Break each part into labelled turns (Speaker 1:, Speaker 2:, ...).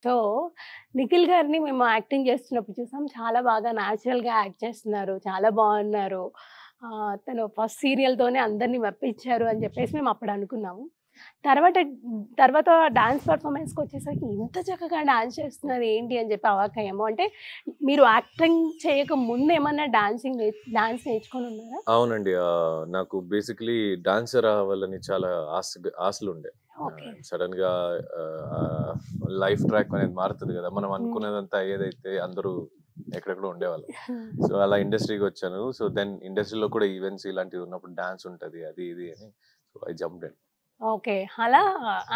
Speaker 1: So, Nikhil గారిని మేము acting చేస్తున్నప్పుడు చూసాం. చాలా బాగా న్యాచురల్‌గా యాక్ట్ చేస్తున్నారు. చాలా బాగున్నారు. తను ఫస్ట్ సీరియల్‌తోనే అందరిని మెప్పించారు అని చెప్పేసి మేము అప్పుడు అనుకున్నాము. తర్వాత తర్వాత డాన్స్ పెర్ఫార్మన్స్‌కొచ్చేసరికి ఇంత చక్కగా డాన్స్ చేస్తున్నారు ఏంటి అని చెప్పి అవాక్కయ్యాము. అంటే మీరు యాక్టింగ్ చేయక ముందు ఏమన్నా డాన్స్ నేర్చుకొని ఉన్నారా?
Speaker 2: అవునండి. నాకు బేసికలీ డాన్సర్ అవ్వాలని చాలా ఆశలుండే.
Speaker 1: ఓకే.
Speaker 2: సడన్‌గా లైఫ్ ట్రాక్ అనేది మారుతది గదా! మనం అనుకున్నదంతా ఏదైతే అందరూ ఎక్కడెక్కడో ఉండేవాళ్ళం. సో, అలా ఇండస్ట్రీకొచ్చాను. సో, దెన్ ఇండస్ట్రీలో కూడా ఈవెంట్స్ ఇలాంటివి ఉన్నప్పుడు డాన్స్ ఉంటది. అది ఇది అని. So, I jumped in.
Speaker 1: Okay. అలా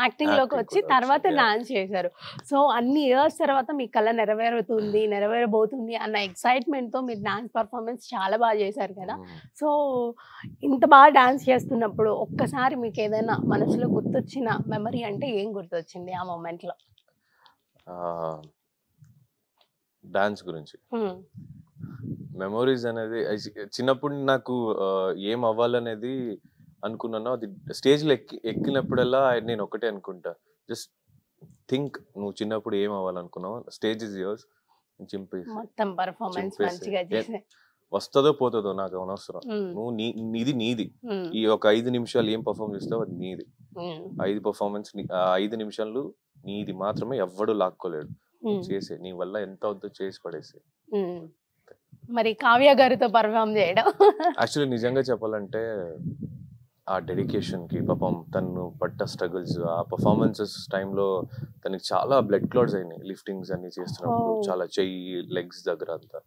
Speaker 1: యాక్టింగ్‌లోకి వచ్చి
Speaker 2: కూడా
Speaker 1: తర్వాత
Speaker 2: వచ్చింది.
Speaker 1: డాన్స్ చేశారు. సో, అన్ని ఇయర్స్ తర్వాత మీ కల నెరవేరబోతుంది అన్న ఎక్సైట్‌మెంట్‌తో మీరు డాన్స్ పెర్ఫార్మన్స్ చాలా బాగా చేశారు కదా! సో, ఇంత బాగా డాన్స్ చేస్తున్నప్పుడు ఒక్కసారి మీకేదైనా మనసులో గుర్తొచ్చిన మెమరీ అంటే ఏం గుర్తొచ్చింది ఆ మొమెంట్‌లో?
Speaker 2: డాన్స్ గురించి.
Speaker 1: హ్మ్.
Speaker 2: మెమోరీస్ అనేది చిన్నప్పుడు నాకు ఏం అవ్వాలనేది అనుకున్నానో అది స్టేజ్‌లో ఎక్కినప్పుడల్లా నేను ఒకటే అనుకుంటా. జస్ట్ థింక్ నువ్వు చిన్నప్పుడు ఏం అవ్వాలనుకున్నావు? Stage is yours.
Speaker 1: మొత్తం పెర్ఫార్మన్స్ మంచిగా చేశారు.
Speaker 2: వస్తదో పోతదో నాకు అనవసరం. నువ్వు నీది. ఈ ఒక 5 నిమిషాలు ఏం పెర్ఫార్మ్ చేస్తావో అది నీది. 5 నిమిషాలు నీది మాత్రమే, ఎవ్వడు లాక్కోలేడు. చేసే నీ వల్ల ఎంత అవుద్దో చేసి పడేసి.
Speaker 1: మరి కావ్య గారితో పర్ఫార్మ్ చేయడం
Speaker 2: యాక్చువల్లీ నిజంగా చెప్పాలంటే ఆ డెడికేషన్‌కి పాపం తను పడ్డ స్ట్రగుల్స్, ఆ పర్ఫార్మెన్సెస్ టైంలో తనకి చాలా బ్లడ్ క్లాట్స్ అయినాయి. లిఫ్టింగ్స్ అన్ని చేస్తున్నప్పుడు చాలా చెయ్యి, లెగ్స్ దగ్గర అంతా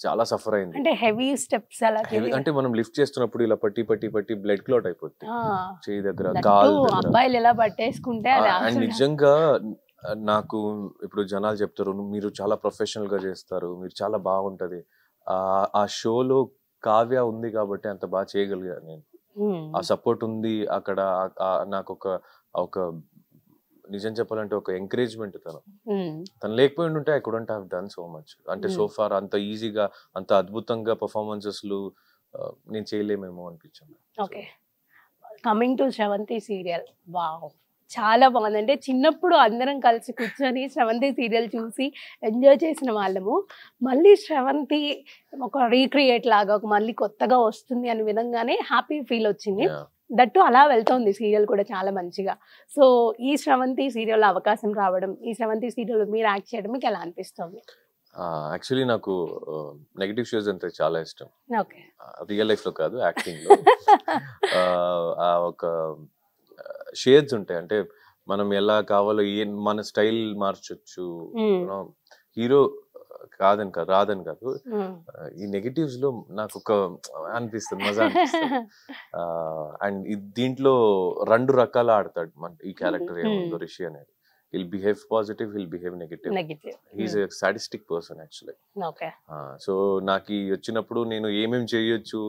Speaker 2: చాలా సఫర్ అయింది.
Speaker 1: అంటే హెవీ స్టెప్స్ అలా
Speaker 2: అంటే మనం లిఫ్ట్ చేస్తున్నప్పుడు ఇలా పట్టి బ్లడ్ క్లాట్ అయిపోద్ది చెయ్యి దగ్గర,
Speaker 1: కాలు దగ్గర. అబ్బాయిలు ఎలా పట్టేసుకుంటే
Speaker 2: అండ్ నిజంగా నాకు ఇప్పుడు జనాలు చెప్తారు మీరు చాలా ప్రొఫెషనల్ గా చేస్తారు, మీరు చాలా బాగుంటది. ఆ షోలో కావ్య ఉంది కాబట్టి అంత బాగా చేయగలిగాను నేను. ఆ సపోర్ట్ ఉంది అక్కడ. నాకు ఒక నిజం చెప్పాలంటే ఒక ఎంకరేజ్మెంట్ తను లేకపోయి ఉంటే I couldn't have done so much. అంటే సో ఫార్ అంత ఈజీగా అంత అద్భుతంగా పర్ఫార్మెన్సెస్లు నేను చేయలేమేమో అనిపించింది.
Speaker 1: Okay, coming to Sravanthi serial, wow చాలా బాగుంది. అంటే చిన్నప్పుడు అందరం కలిసి కూర్చొని శ్రవంతి సీరియల్ చూసి ఎంజాయ్ చేసిన వాళ్ళము. మళ్ళీ శ్రవంతి ఒక రీక్రియేట్ లాగా ఒక మళ్ళీ కొత్తగా వస్తుంది అనే విధంగానే హ్యాపీ ఫీల్ వచ్చింది. దట్టు అలా వెళ్తోంది సీరియల్ కూడా చాలా మంచిగా. సో ఈ శ్రవంతి సీరియల్ అవకాశం రావడం, ఈ శ్రవంతి సీరియల్ మీరు యాక్ట్ చేయడం మీకు ఎలా అనిపిస్తుంది?
Speaker 2: యాక్చువల్లీ నాకు నెగటివ్ షోస్ అంటే చాలా ఇష్టం.
Speaker 1: ఓకే,
Speaker 2: రియల్ లైఫ్ లో కాదు, యాక్టింగ్ లో. ఒక షేడ్స్ ఉంటాయి. అంటే మనం ఎలా కావాలో మన స్టైల్ మార్చొచ్చు. హీరో రాదని కాదు. ఈ నెగటివ్స్ లో నాకు ఒక అనిపిస్తుంది, మజా అనిపిస్తుంది. అండ్ దీంట్లో 2 రకాల ఆడతాడు ఈ క్యారెక్టర్ ఏముందో రిషి అనేది. he'll behave positive, he'll behave negative. He's a sadistic person actually.
Speaker 1: Okay.
Speaker 2: So నాకు వచ్చినప్పుడు నేను ఏమేం చేయొచ్చు,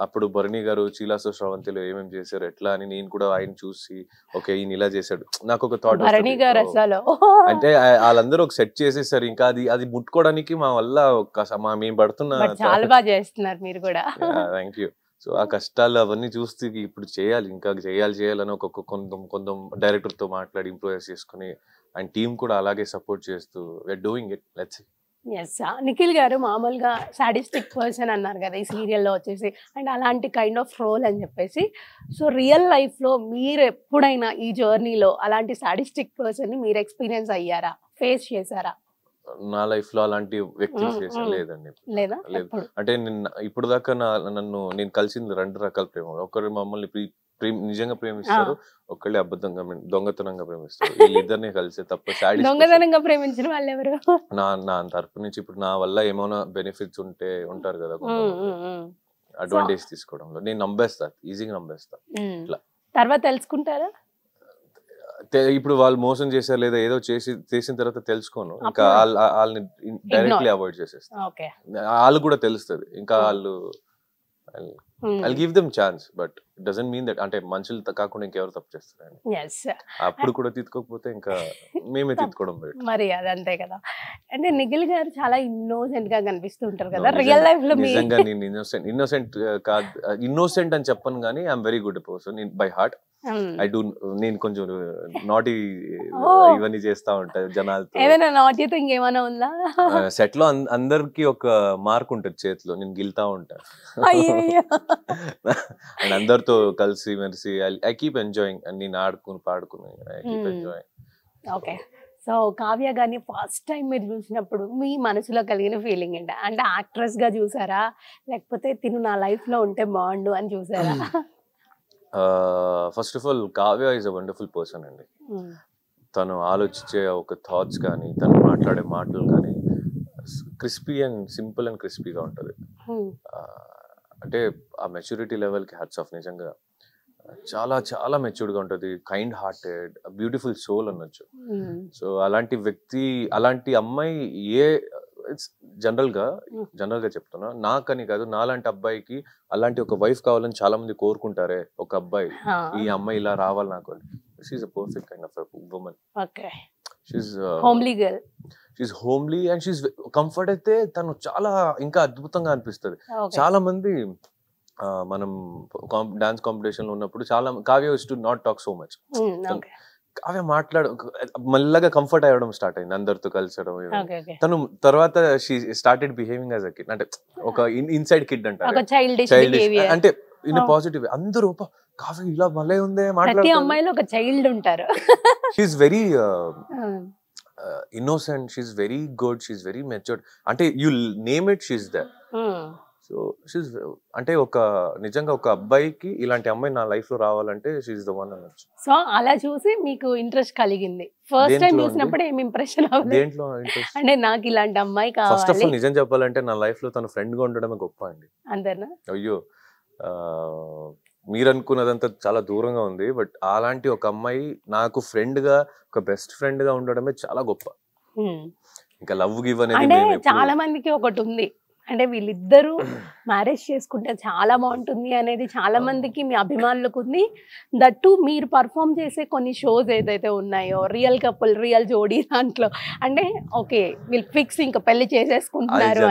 Speaker 2: అప్పుడు భరణి గారు చీలాసో శ్రవంతిలో ఏమేం చేశారు ఎట్లా అని నేను కూడా ఆయన చూసి ఓకే ఈయన ఇలా చేశాడు నాకు ఒక థాట్. అంటే వాళ్ళందరూ ఒక సెట్ చేసేసారు, ఇంకా అది ముట్టుకోవడానికి మా వల్ల మేము పడుతున్న
Speaker 1: చాలా బాగా చేస్తున్నారు మీరు కూడా.
Speaker 2: Thank you. సో ఆ కష్టాలు అవన్నీ చూస్తే ఇప్పుడు చేయాలి, ఇంకా చేయాలని కొంత డైరెక్టర్తో మాట్లాడి ఇంప్రూవైజ్ చేసుకుని అండ్ టీం కూడా అలాగే సపోర్ట్ చేస్తూ we are doing it. Let's see.
Speaker 1: Yes, Nikhil గారు మామూలుగా సాడిస్టిక్ పర్సన్ అన్నారు కదా ఈ సీరియల్లో వచ్చేసి, అండ్ అలాంటి కైండ్ ఆఫ్ రోల్ అని చెప్పేసి. సో రియల్ లైఫ్లో మీరు ఎప్పుడైనా ఈ జర్నీలో అలాంటి సాడిస్టిక్ పర్సన్ని మీరు ఎక్స్పీరియన్స్ అయ్యారా, ఫేస్ చేశారా?
Speaker 2: నా లైఫ్ లో అలాంటి వ్యక్తులు లేదండి. లేదు. అంటే ఇప్పుడు దాకా నేను కలిసింది 2 రకాల ప్రేమ. ఒకరు మమ్మల్ని నిజంగా ప్రేమిస్తారు, ఒకళ్ళే అబద్ధంగా దొంగతనంగా ప్రేమిస్తారు. వీళ్ళిద్దరిని కలిసే తప్ప
Speaker 1: దొంగతనంగా ప్రేమించిన వాళ్ళు ఎవరు?
Speaker 2: నా తరపు నుంచి ఇప్పుడు నా వల్ల ఏమైనా బెనిఫిట్స్ ఉంటారు కదా, అడ్వాంటేజ్ తీసుకోవడంలో నేను నమ్మేస్తా, ఈజీగా నమ్మేస్తా. ఇట్లా
Speaker 1: తర్వాత తెలుసుకుంటారా?
Speaker 2: ఇప్పుడు వాళ్ళు మోసం చేశారు లేదా ఏదో చేసిన తర్వాత తెలుసుకోను, ఇంకా వాళ్ళని డైరెక్ట్లీ అవాయిడ్ చేసేస్తా. వాళ్ళు కూడా తెలుస్తుంది, ఇంకా వాళ్ళు I'll give them chance, but it doesn't mean that అంటే మనుషులు కాకుండా ఇంకెవరు తప్పు చేస్తారండి. అప్పుడు కూడా తీసుకోకపోతే ఇంకా మేమే తీసుకోవడం
Speaker 1: మరి అదంతే కదా. అంటే నిఖిల్ గారు చాలా ఇన్నోసెంట్ గా కనిపిస్తూ ఉంటారు కదా రియల్ లైఫ్ లో.
Speaker 2: నిజంగా నేను ఇన్నోసెంట్ కాదు, ఇన్నోసెంట్ అని చెప్పను కానీ I'm very good person by heart. I do, నేను కొంచెం నాటి ఇవన్నీ చేస్తా ఉంటా జనాలతో.
Speaker 1: ఏదైనా నాట్యత ఇంకేమైనా ఉందా?
Speaker 2: సెట్ లో అందరికి ఒక మార్క్ ఉంటది చేతిలో, నేను గిల్తా ఉంటా. అండ్ అందరితో కలిసి మెలిసి ఐ కీప్ ఎంజాయింగ్, అండ్ నేను ఆడుకుని పాడుకుని I keep enjoying.
Speaker 1: Okay. So Kavya గారిని ఫస్ట్ టైం మీరు చూసినప్పుడు మీ మనసులో కలిగిన ఫీలింగ్ ఏంటి? అంటే యాక్ట్రెస్ గా చూసారా, లేకపోతే తిను నా లైఫ్ లో ఉంటే బాగుండు అని చూసారా?
Speaker 2: First of all Kavya is a wonderful person అండి. తను ఆలోచించే ఒక థాట్స్ కానీ, తను మాట్లాడే మాటలు కానీ క్రిస్పీ అండ్ సింపుల్ అండ్ క్రిస్పీగా ఉంటుంది. అంటే ఆ మెచ్యూరిటీ లెవెల్కి హ్యాట్స్ ఆఫ్. నిజంగా చాలా చాలా మెచ్యూర్డ్గా ఉంటుంది, కైండ్ హార్టెడ్, బ్యూటిఫుల్ సోల్ అనొచ్చు. సో అలాంటి వ్యక్తి, అలాంటి అమ్మాయి జనరల్గా చెప్తున్నా, నాకని కాదు, నాలాంటి అబ్బాయికి అలాంటి ఒక వైఫ్ కావాలని చాలా మంది కోరుకుంటారే. ఒక అబ్బాయి, ఈ అమ్మాయి ఇలా రావాలి నాకు. She's a perfect kind of woman. She's homely and she's comfort. అయితే తను చాలా ఇంకా అద్భుతంగా అనిపిస్తుంది. చాలా మంది మనం డాన్స్ కాంపిటీషన్ లో ఉన్నప్పుడు చాలా Kavya used to not talk so much. Kavya మెల్లగా కంఫర్ట్ అవ్వడం స్టార్ట్ అయింది, అందరితో కలిసడం. తను తర్వాత she started behaving as a kid, అంటే ఒక ఇన్సైడ్ కిడ్ అంటారు, చైల్డిష్ అంటే ఇన్ పాజిటివ్. అందరూ కావ్య ఇలా భలే ఉందే మాట్లాడుతారు. She's very innocent, she's very good, she's very matured. అంటే you name it, she's there. So she's అంటే ఒక నిజంగా ఒక అబ్బాయికి ఇలాంటి అమ్మాయి నా లైఫ్ లో రావాలంటే షీఈస్ ద వన్ అనొచ్చు.
Speaker 1: సో అలా చూసి మీకు ఇంట్రెస్ట్ కలిగింది. ఫస్ట్ టైం చూసినప్పుడు ఏం ఇంప్రెషన్ అవ్వలేదు?
Speaker 2: దేంట్లో ఇంట్రెస్ట్ అంటే
Speaker 1: నాకు ఇలాంటి అమ్మాయి కావాలి.
Speaker 2: ఫస్ట్ ఆఫ్ ఆల్ నిజం చెప్పాలంటే నా లైఫ్ లో తన ఫ్రెండ్ గా ఉండడమే గొప్ప అండి.
Speaker 1: అంతేనా?
Speaker 2: అయ్యో, మీరు అనుకున్నదంతా చాలా దూరంగా ఉంది. బట్ అలాంటి ఒక అమ్మాయి నాకు ఫ్రెండ్ గా, ఒక బెస్ట్ ఫ్రెండ్ గా ఉండడమే చాలా గొప్ప. ఇంకా లవ్ గివ్ అనేది
Speaker 1: చాలా మందికి ఒకటి ఉంది, అంటే వీళ్ళిద్దరూ మ్యారేజ్ చేసుకుంటే చాలా బాగుంటుంది అనేది చాలా మందికి, మీ అభిమానులకు ఉంది. దట్టు మీరు పర్ఫామ్ చేసే కొన్ని షోస్ ఏదైతే ఉన్నాయో, రియల్ కపుల్, రియల్ జోడీ దాంట్లో అంటే ఓకే వీళ్ళు ఫిక్స్ ఇంకా పెళ్లి చేసేసుకుంటున్నారు.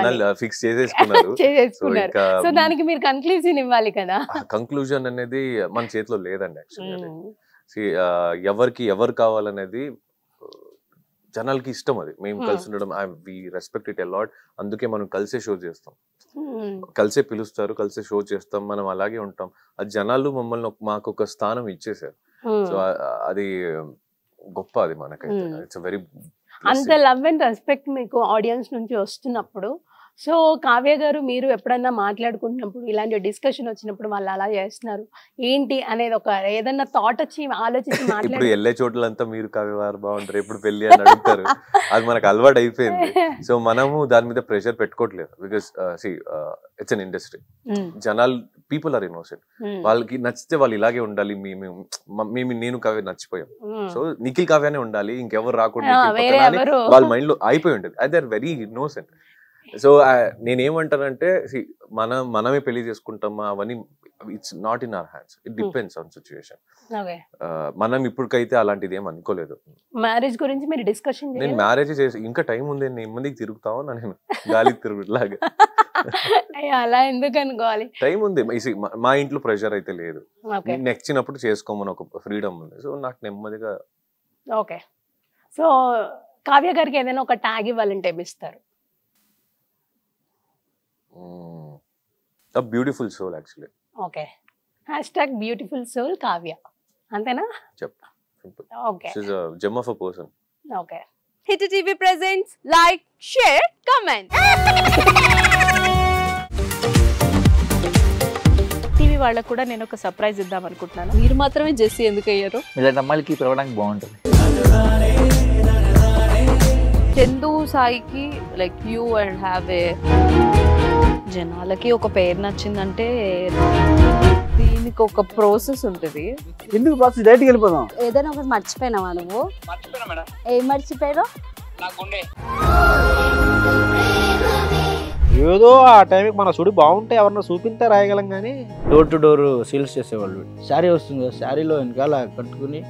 Speaker 1: సో దానికి మీరు కన్క్లూజన్ ఇవ్వాలి కదా.
Speaker 2: కన్క్లూజన్ అనేది మన చేతిలో లేదండి. యాక్చువల్లీ ఎవరికి ఎవరు కావాలనేది జనాలకి ఇష్టం. అది మేము కలిసి ఉండడం, we respect it a lot. అందుకే మనం కలిసే షో చేస్తాం, కలిసే పిలుస్తారు, కలిసే షో చేస్తాం, మనం అలాగే ఉంటాం. అది జనాలు మమ్మల్ని మాకు ఒక స్థానం ఇచ్చేసారు. సో అది గొప్ప, అది మనకైతే ఇట్స్ వెరీ.
Speaker 1: అంత లవ్ అండ్ రెస్పెక్ట్ మీకు ఆడియన్స్ నుంచి వస్తున్నప్పుడు, సో కావ్య గారు మీరు ఎప్పుడన్నా మాట్లాడుకుంటున్నప్పుడు, ఇలాంటి డిస్కషన్ వచ్చినప్పుడు వాళ్ళు అలా చేస్తున్నారు ఏంటి అనేది ఒక ఏదన్నా థాట్ వచ్చి ఆలోచించి
Speaker 2: ఇప్పుడు వెళ్ళే చోట్లంతా మీరు కావ్య వారు బాగుంటారు, ఎప్పుడు పెళ్లి అని అడుగుతారు. అది మనకు అలవాటు అయిపోయింది. సో మనము దాని మీద ప్రెషర్ పెట్టుకోవట్లేదు. Because it's an industry. జనాలు, పీపుల్ ఆర్ ఇన్నోసెంట్. వాళ్ళకి నచ్చితే వాళ్ళు ఇలాగే ఉండాలి. నేను కావ్య నచ్చిపోయాం, సో నిఖిల్ కావ్యానే ఉండాలి, ఇంకెవరు రాకుండా వాళ్ళ మైండ్ లో అయిపోయి ఉంటుంది. అది ఆర్ వెరీ ఇన్నోసెంట్. సో నేనేమంటానంటే, మనమే పెళ్లి చేసుకుంటామా అవన్నీ it's not in our hands. It depends on situation. మనం ఇప్పటికైతే అలాంటిది ఏం అనుకోలేదు.
Speaker 1: మ్యారేజ్ గురించి మీరు డిస్కషన్
Speaker 2: నేను మ్యారేజ్ చేసి ఇంకా టైం ఉంది, నెమ్మదికి తిరుగుతావా నేను గాలికి తిరుగులాగా.
Speaker 1: అలా ఎందుకు అనుకోవాలి,
Speaker 2: టైం ఉంది. మా ఇంట్లో ప్రెషర్ అయితే లేదు, నచ్చినప్పుడు చేసుకోమని ఒక ఫ్రీడమ్ ఉంది. సో నాకు నెమ్మదిగా.
Speaker 1: ఓకే. సో కావ్య గారికి ఏదైనా ఒక ట్యాగ్ ఇవ్వాలంటే ఏమిస్తారు?
Speaker 2: A beautiful soul, actually.
Speaker 1: Okay. #beautiful soul Kavya. అంతేనా?
Speaker 2: Simple.
Speaker 1: Okay.
Speaker 2: She's a gem of a person.
Speaker 1: Okay. Hit TV presents like, share, comment. TV వాళ్ళకు కూడా నేను ఒక సర్ప్రైజ్ ఇద్దాం అనుకుంటున్నాను. మీరు మాత్రమే జెస్సీ ఎందుకు అయ్యారు?
Speaker 3: ఇలాంటి అమ్మాయిలకి పిలవడానికి బాగుంటుంది.
Speaker 1: చందు సాయికి like you and have a, జనాలకి ఒక పేరు నచ్చిందంటే దీనికి ఒక ప్రాసెస్ ఉంటుంది.
Speaker 3: ఎందుకు ప్రాసెస్? డైరెక్ట్‌గా వెళ్ళిపోదాం.
Speaker 4: ఏదైనా ఒకటి మర్చిపోయినావా నువ్వు?
Speaker 3: మర్చిపోయినా మేడం.
Speaker 4: ఏం మర్చిపోయావు?
Speaker 3: నా గుండె. ఏదో ఆ టైంకి మన సుడి బాగుంటే ఎవరన్నా చూపిస్తే రాయగలం కానీ డోర్ టు డోర్ సేల్స్ చేసేవాళ్ళు. శారీ వస్తుంది, శారీలో వెనకాల కట్టుకుని